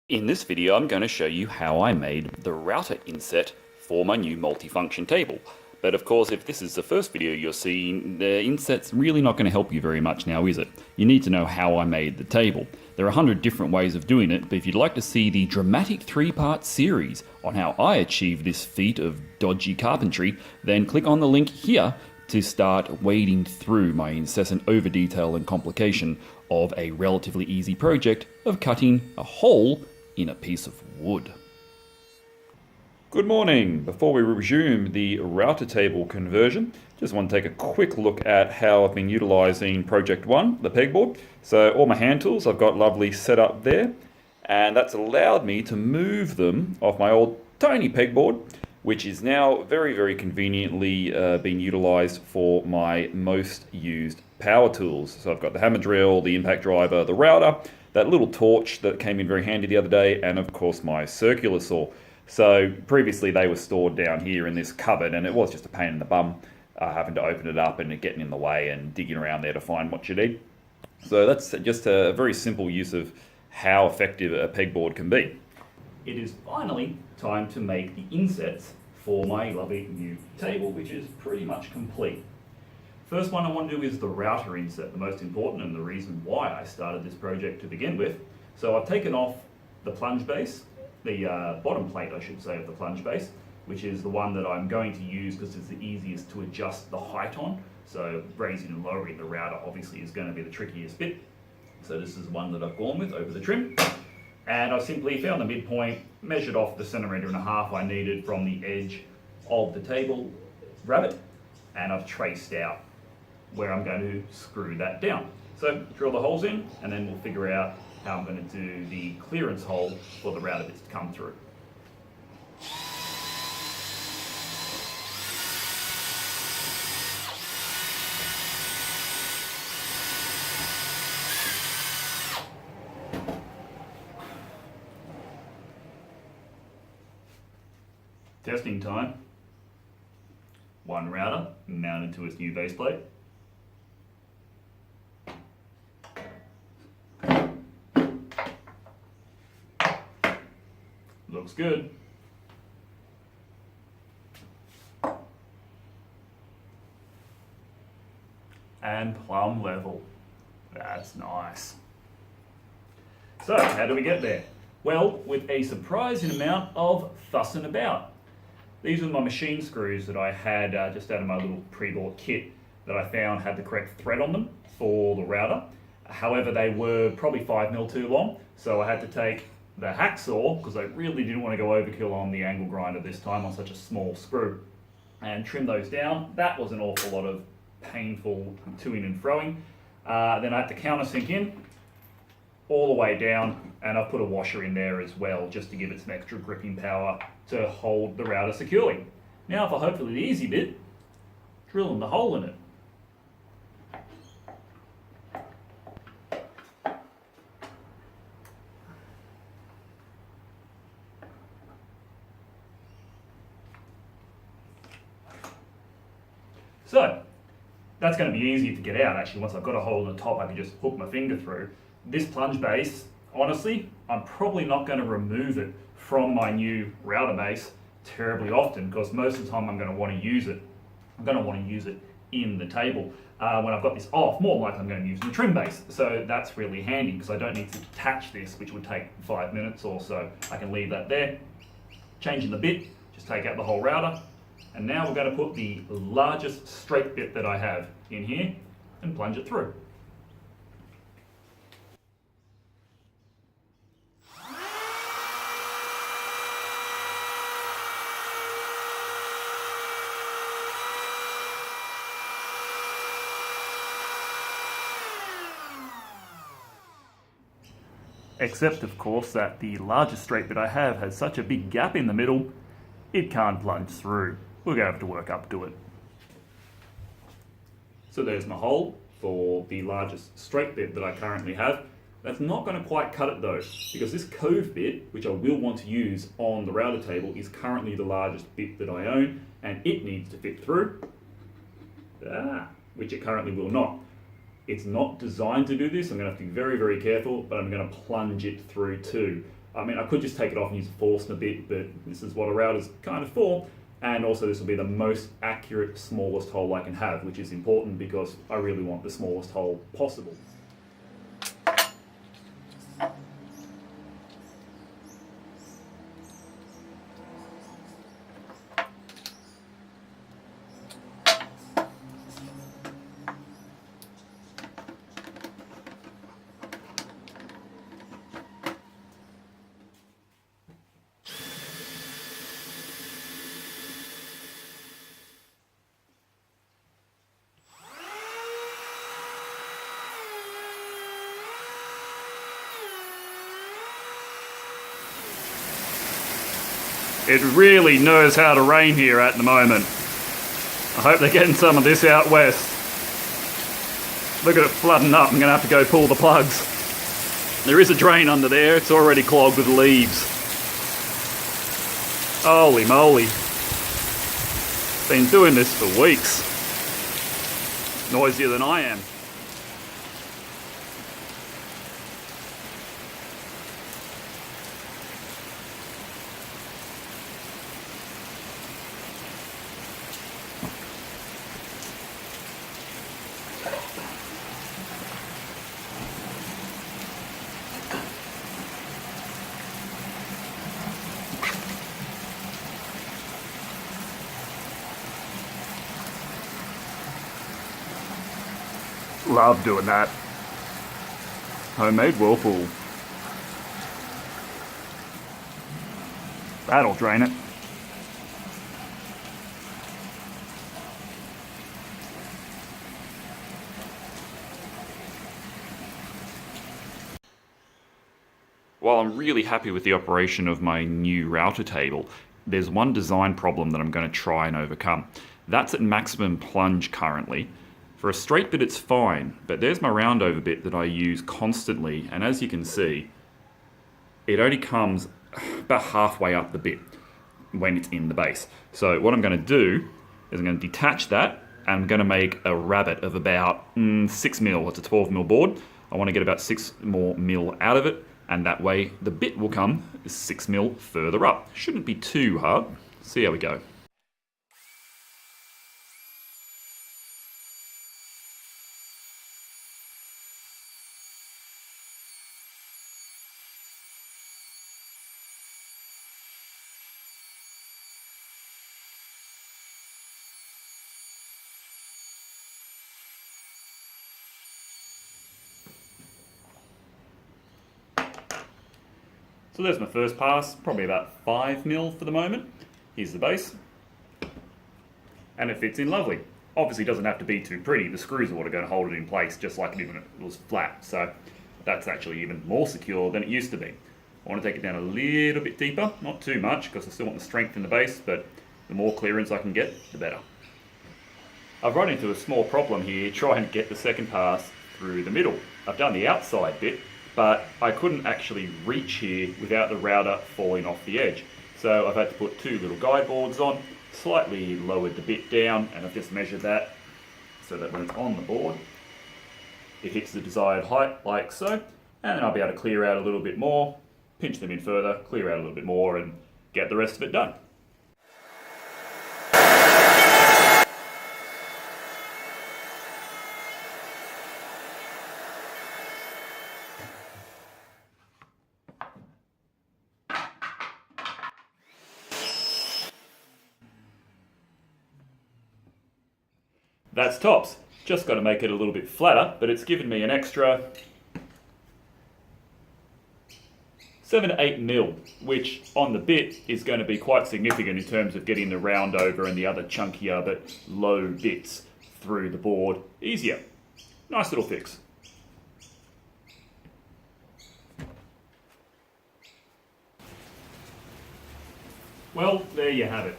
In this video, I'm going to show you how I made the router inset for my new multifunction table. But of course, if this is the first video you're seeing, the inset's really not going to help you very much now, is it? You need to know how I made the table. There are 100 different ways of doing it, but if you'd like to see the dramatic 3-part series on how I achieved this feat of dodgy carpentry, then click on the link here to start wading through my incessant over-detail and complication of a relatively easy project of cutting a hole in a piece of wood. Good morning. Before we resume the router table conversion, just want to take a quick look at how I've been utilizing Project 1, the pegboard. So all my hand tools I've got lovely set up there, and that's allowed me to move them off my old tiny pegboard, which is now very conveniently being utilized for my most used power tools. So I've got the hammer drill, the impact driver, the router, that little torch that came in very handy the other day, and of course my circular saw. So previously they were stored down here in this cupboard, and it was just a pain in the bum having to open it up and it getting in the way and digging around there to find what you need. So that's just a very simple use of how effective a pegboard can be. It is finally time to make the insets for my lovely new table, which is pretty much complete. First one I want to do is the router inset, the most important and the reason why I started this project to begin with. So I've taken off the plunge base, the bottom plate I should say of the plunge base, which is the one that I'm going to use because it's the easiest to adjust the height on. So raising and lowering the router obviously is going to be the trickiest bit. So this is the one that I've gone with over the trim. And I simply found the midpoint, measured off the 1.5 centimeters I needed from the edge of the table rabbet, and I've traced out where I'm going to screw that down. So drill the holes in, and then we'll figure out how I'm going to do the clearance hole for the router bits to come through. Testing time. One router mounted to its new base plate. Looks good. And plumb level. That's nice. So, how do we get there? Well, with a surprising amount of fussing about. These were my machine screws that I had just out of my little pre-bought kit that I found had the correct thread on them for the router. However, they were probably 5mm too long, so I had to take the hacksaw, because I really didn't want to go overkill on the angle grinder this time on such a small screw, and trim those down. That was an awful lot of painful to-ing and froing. Then I had to countersink in all the way down, and I've put a washer in there as well just to give it some extra gripping power to hold the router securely. Now for hopefully the easy bit, drilling the hole in it. So that's going to be easy to get out actually. Once I've got a hole in the top, I can just hook my finger through. This plunge base, honestly, I'm probably not going to remove it from my new router base terribly often, because most of the time I'm going to want to use it. I'm going to want to use it in the table. When I've got this off, more likely I'm going to use the trim base. So that's really handy because I don't need to detach this, which would take 5 minutes or so. I can leave that there. Changing the bit, just take out the whole router. And now we're going to put the largest straight bit that I have in here and plunge it through. Except of course that the largest straight bit I have has such a big gap in the middle, it can't plunge through. We're going to have to work up to it. So there's my hole for the largest straight bit that I currently have. That's not going to quite cut it though, because this cove bit, which I will want to use on the router table, is currently the largest bit that I own, and it needs to fit through, which it currently will not. It's not designed to do this. I'm going to have to be very, very careful, but I'm going to plunge it through too. I mean, I could just take it off and use a Forstner bit, but this is what a router's kind of for. And also this will be the most accurate, smallest hole I can have, which is important because I really want the smallest hole possible. It really knows how to rain here at the moment. I hope they're getting some of this out west. Look at it flooding up. I'm going to have to go pull the plugs. There is a drain under there. It's already clogged with leaves. Holy moly. Been doing this for weeks. Noisier than I am. Love doing that. Homemade whirlpool. That'll drain it. While I'm really happy with the operation of my new router table, there's one design problem that I'm going to try and overcome. That's at maximum plunge currently. For a straight bit it's fine, but there's my roundover bit that I use constantly, and as you can see, it only comes about halfway up the bit when it's in the base. So what I'm going to do is I'm going to detach that, and I'm going to make a rabbet of about 6 mil. It's a 12 mil board. I want to get about 6 more mil out of it, and that way the bit will come 6 mil further up. Shouldn't be too hard. See how we go. So there's my first pass, probably about 5 mil for the moment. Here's the base. And it fits in lovely. Obviously it doesn't have to be too pretty. The screws are what are going to hold it in place, just like if it was flat. So that's actually even more secure than it used to be. I want to take it down a little bit deeper, not too much, because I still want the strength in the base, but the more clearance I can get, the better. I've run into a small problem here trying to get the second pass through the middle. I've done the outside bit, but I couldn't actually reach here without the router falling off the edge. So I've had to put 2 little guide boards on, slightly lowered the bit down, and I've just measured that so that when it's on the board, it hits the desired height like so, and then I'll be able to clear out a little bit more, pinch them in further, clear out a little bit more, and get the rest of it done. That's tops. Just got to make it a little bit flatter, but it's given me an extra 7 to 8 mil, which on the bit is going to be quite significant in terms of getting the round over and the other chunkier but low bits through the board easier. Nice little fix. Well, there you have it.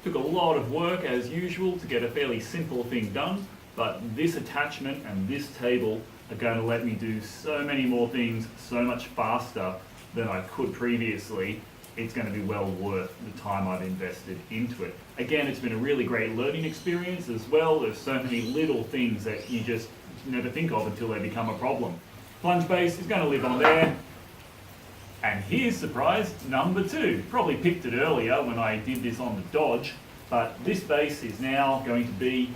Took a lot of work as usual to get a fairly simple thing done, but this attachment and this table are going to let me do so many more things so much faster than I could previously. It's going to be well worth the time I've invested into it. Again, it's been a really great learning experience as well. There's so many little things that you just never think of until they become a problem. Plunge base is going to live on there. And here's surprise number 2. Probably picked it earlier when I did this on the Dodge, but this base is now going to be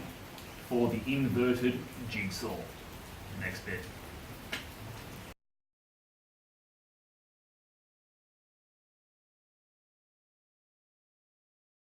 for the inverted jigsaw. Next bit.